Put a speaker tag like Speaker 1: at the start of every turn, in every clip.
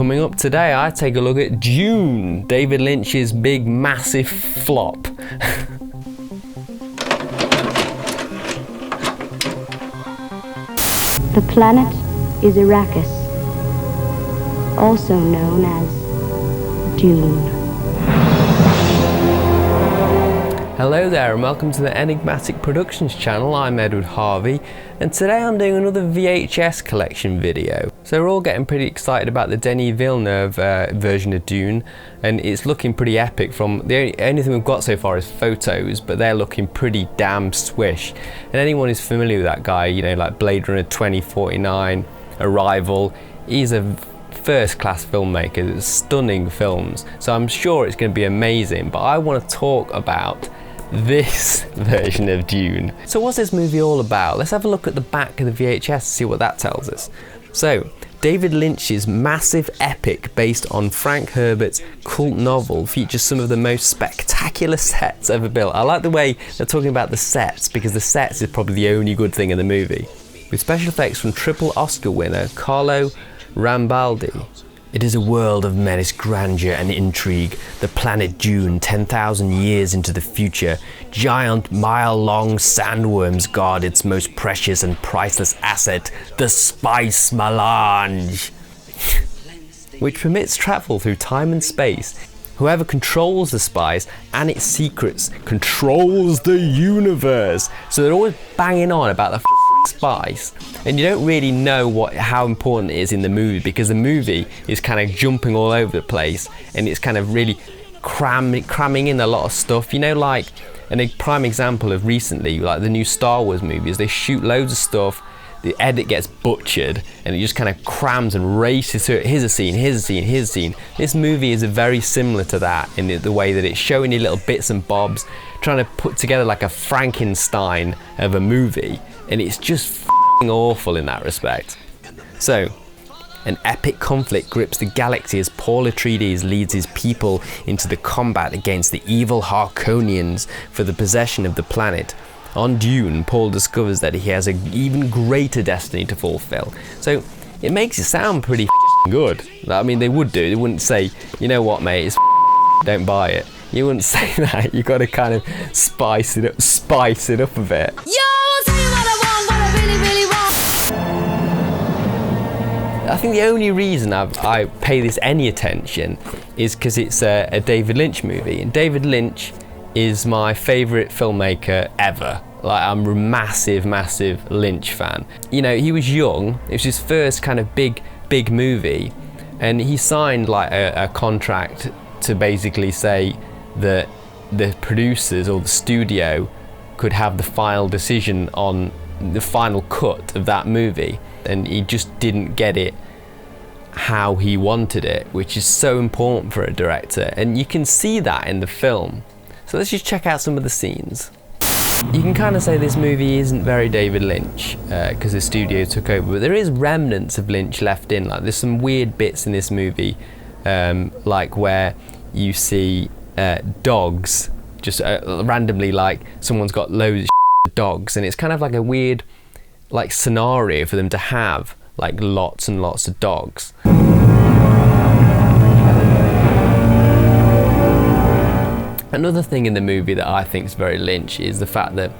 Speaker 1: Coming up today, I take a look at Dune, David Lynch's big, massive flop.
Speaker 2: The planet is Arrakis, also known as Dune.
Speaker 1: Hello there and welcome to the Enigmatic Productions channel. I'm Edward Harvey and today I'm doing another VHS collection video. So we're all getting pretty excited about the Denis Villeneuve version of Dune, and it's looking pretty epic. From the only thing we've got so far is photos, but they're looking pretty damn swish. And anyone who's familiar with that guy, you know, like Blade Runner 2049, Arrival, he's a first-class filmmaker, stunning films. So I'm sure it's going to be amazing, but I want to talk about this version of Dune. So what's this movie all about? Let's have a look at the back of the VHS to see what that tells us. So, David Lynch's massive epic based on Frank Herbert's cult novel features some of the most spectacular sets ever built. I like the way they're talking about the sets, because the sets is probably the only good thing in the movie. With special effects from triple Oscar winner Carlo Rambaldi. It is a world of menaced grandeur and intrigue. The planet Dune, 10,000 years into the future. Giant, mile-long sandworms guard its most precious and priceless asset, the spice melange, which permits travel through time and space. Whoever controls the spice and its secrets controls the universe. So they're always banging on about the spice, and you don't really know how important it is in the movie, because the movie is kind of jumping all over the place and it's kind of really cramming in a lot of stuff, you know, like, and a prime example of recently, like the new Star Wars movies, they shoot loads of stuff, the edit gets butchered and it just kind of crams and races through it. Here's a scene, here's a scene, here's a scene. This movie is very similar to that in the way that it's showing you little bits and bobs, trying to put together like a Frankenstein of a movie, and it's just awful in that respect. So, an epic conflict grips the galaxy as Paul Atreides leads his people into the combat against the evil Harkonians for the possession of the planet. On Dune, Paul discovers that he has an even greater destiny to fulfill. So, it makes it sound pretty good. I mean, they would do. They wouldn't say, you know what, mate, it's don't buy it. You wouldn't say that. You got to kind of spice it up a bit.
Speaker 3: Yo, I'll tell you what I want, what I really, really want.
Speaker 1: I think the only reason I pay this any attention is because it's a David Lynch movie, and David Lynch is my favourite filmmaker ever. Like, I'm a massive Lynch fan. You know, he was young, it was his first kind of big movie, and he signed like a contract to basically say that the producers or the studio could have the final decision on the final cut of that movie, and he just didn't get it how he wanted it, which is so important for a director, and you can see that in the film. So let's just check out some of the scenes. You can kind of say this movie isn't very David Lynch because the studio took over, but there is remnants of Lynch left in. Like, there's some weird bits in this movie, like where you see dogs just randomly, like someone's got loads of dogs, and it's kind of like a weird like scenario for them to have like lots and lots of dogs. Another thing in the movie that I think is very Lynch is the fact that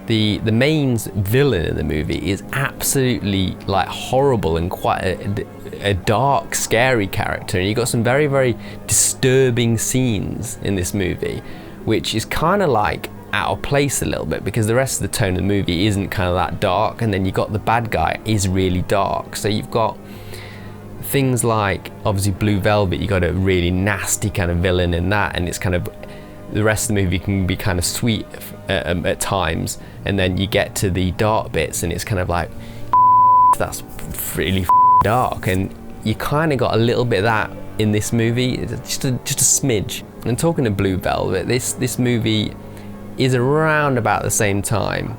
Speaker 1: the main villain in the movie is absolutely like horrible and quite a dark, scary character, and you got some very disturbing scenes in this movie, which is kind of like out of place a little bit because the rest of the tone of the movie isn't kind of that dark, and then you got the bad guy is really dark. So you've got things like obviously Blue Velvet, you got a really nasty kind of villain in that, and it's kind of the rest of the movie can be kind of sweet at times, and then you get to the dark bits and it's kind of like that's really dark, and you kind of got a little bit of that in this movie, just a smidge. And talking to Blue Velvet, this movie is around about the same time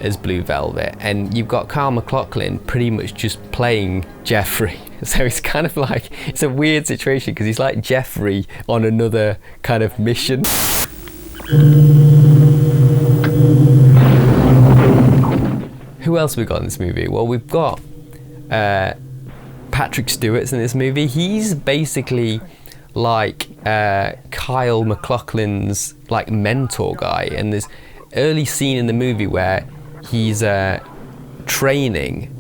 Speaker 1: as Blue Velvet, and you've got Kyle MacLachlan pretty much just playing Jeffrey. So it's kind of like, it's a weird situation because he's like Jeffrey on another kind of mission. Who else have we got in this movie? Well, we've got Patrick Stewart's in this movie. He's basically like Kyle MacLachlan's like mentor guy, and there's early scene in the movie where he's training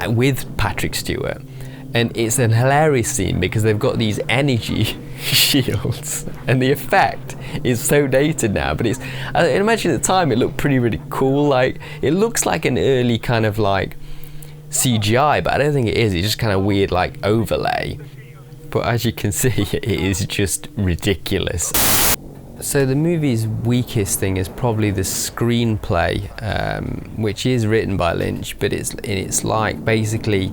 Speaker 1: with Patrick Stewart, and it's an hilarious scene because they've got these energy shields, and the effect is so dated now, but it's, I imagine at the time it looked really cool. Like, it looks like an early kind of like CGI, but I don't think it is. It's just kind of weird like overlay, but as you can see, it is just ridiculous. So the movie's weakest thing is probably the screenplay, which is written by Lynch, but it's like basically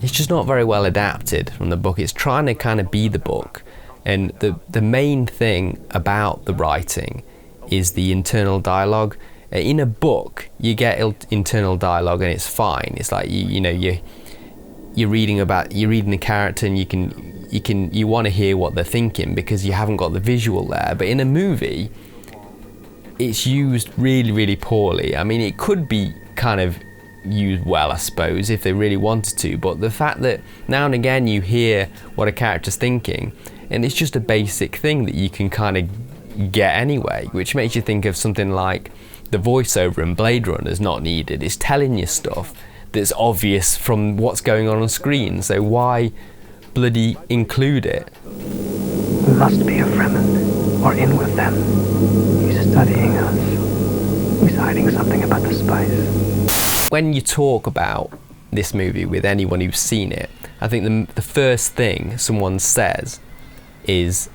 Speaker 1: it's just not very well adapted from the book. It's trying to kind of be the book, and the main thing about the writing is the internal dialogue. In a book, you get internal dialogue and it's fine. It's like you're reading the character, and you want to hear what they're thinking because you haven't got the visual there. But in a movie, it's used really poorly. I mean, it could be kind of used well, I suppose, if they really wanted to, but the fact that now and again you hear what a character's thinking, and it's just a basic thing that you can kind of get anyway, which makes you think of something like the voiceover in Blade Runner is not needed. It's telling you stuff that's obvious from what's going on screen, so why bloody include it?
Speaker 4: We must be a Fremen, or in with them. He's studying us. He's hiding something about the spice.
Speaker 1: When you talk about this movie with anyone who's seen it, I think the first thing someone says is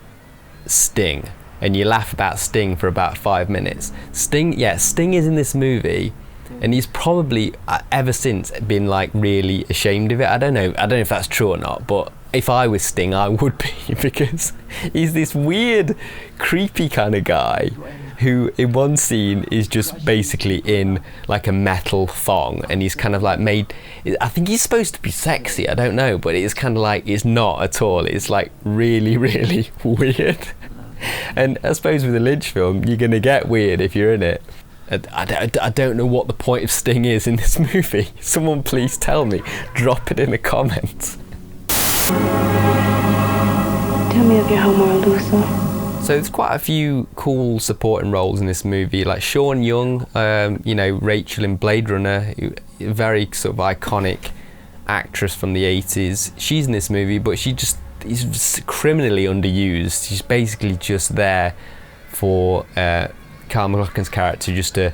Speaker 1: Sting, and you laugh about Sting for about 5 minutes. Sting is in this movie, and he's probably ever since been like really ashamed of it. I don't know if that's true or not, but if I was Sting, I would be, because he's this weird, creepy kind of guy who in one scene is just basically in like a metal thong, and he's kind of like made, I think he's supposed to be sexy, I don't know, but it's kind of like, it's not at all. It's like really weird. And I suppose with a Lynch film, you're gonna get weird if you're in it. I don't know what the point of Sting is in this movie. Someone please tell me. Drop it in the comments.
Speaker 2: Tell me of your homeworld, Uso.
Speaker 1: So there's quite a few cool supporting roles in this movie, like Sean Young, Rachel in Blade Runner, a very sort of iconic actress from the 80s. She's in this movie, but she just is criminally underused. She's basically just there for Kyle MacLachlan's character just to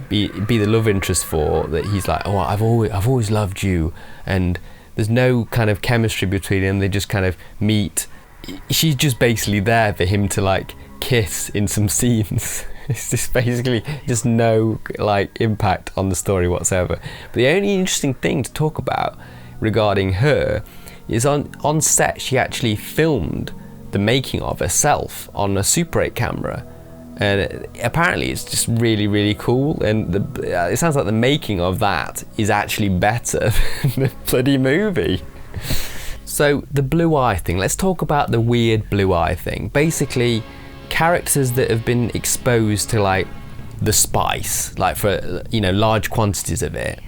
Speaker 1: be the love interest for, that he's like, oh, I've always loved you, and there's no kind of chemistry between them. They just kind of meet. She's just basically there for him to like kiss in some scenes. It's just basically just no like impact on the story whatsoever. But the only interesting thing to talk about regarding her is on set she actually filmed the making of herself on a Super 8 camera, and apparently it's just really cool, and it sounds like the making of that is actually better than the bloody movie. So the blue eye thing, let's talk about the weird blue eye thing. Basically, characters that have been exposed to like the spice, like for large quantities of it,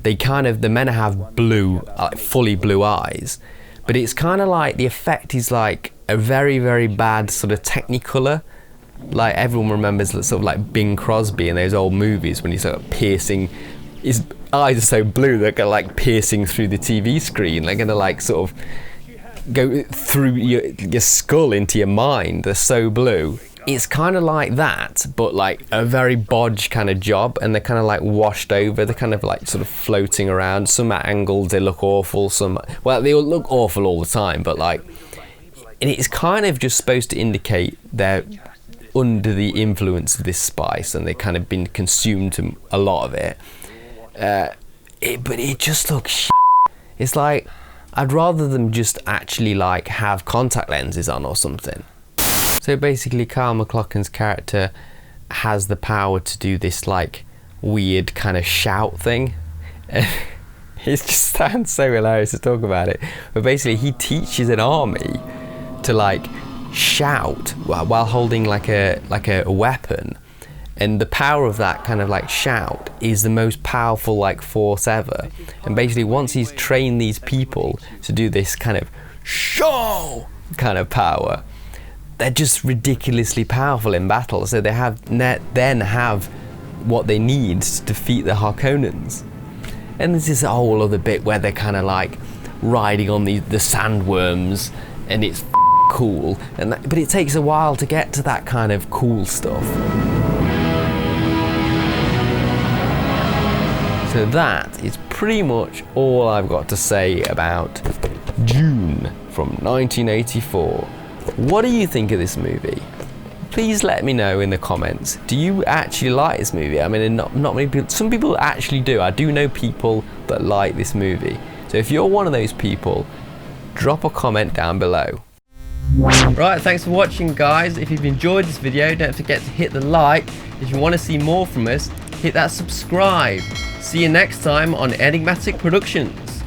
Speaker 1: the men have blue, like fully blue eyes, but it's kind of like the effect is like a very bad sort of technicolor. Like everyone remembers sort of like Bing Crosby in those old movies when he's sort of piercing, his eyes are so blue they're kind of like piercing through the TV screen. They're gonna like sort of go through your skull into your mind. They're so blue. It's kind of like that, but like a very bodge kind of job, and they're kind of like washed over. They're kind of like sort of floating around. Some at angles they look awful, they all look awful all the time, but like, and it's kind of just supposed to indicate they're under the influence of this spice and they've kind of been consumed a lot of it. But it just looks shit. It's like, I'd rather them just actually like have contact lenses on or something. So basically Kyle MacLachlan's character has the power to do this like weird kind of shout thing. It just sounds so hilarious to talk about it. But basically he teaches an army to like shout while holding like a weapon, And the power of that kind of like shout is the most powerful like force ever. And basically once he's trained these people to do this kind of show kind of power, they're just ridiculously powerful in battle. So they then have what they need to defeat the Harkonnens. And there's this whole other bit where they're kind of like riding on the sandworms, and it's cool. But it takes a while to get to that kind of cool stuff. So that is pretty much all I've got to say about Dune from 1984. What do you think of this movie? Please let me know in the comments. Do you actually like this movie? I mean, not many people, some people actually do. I do know people that like this movie. So if you're one of those people, drop a comment down below. Right, thanks for watching guys. If you've enjoyed this video, don't forget to hit the like. If you want to see more from us, hit that subscribe. See you next time on Enigmatic Productions.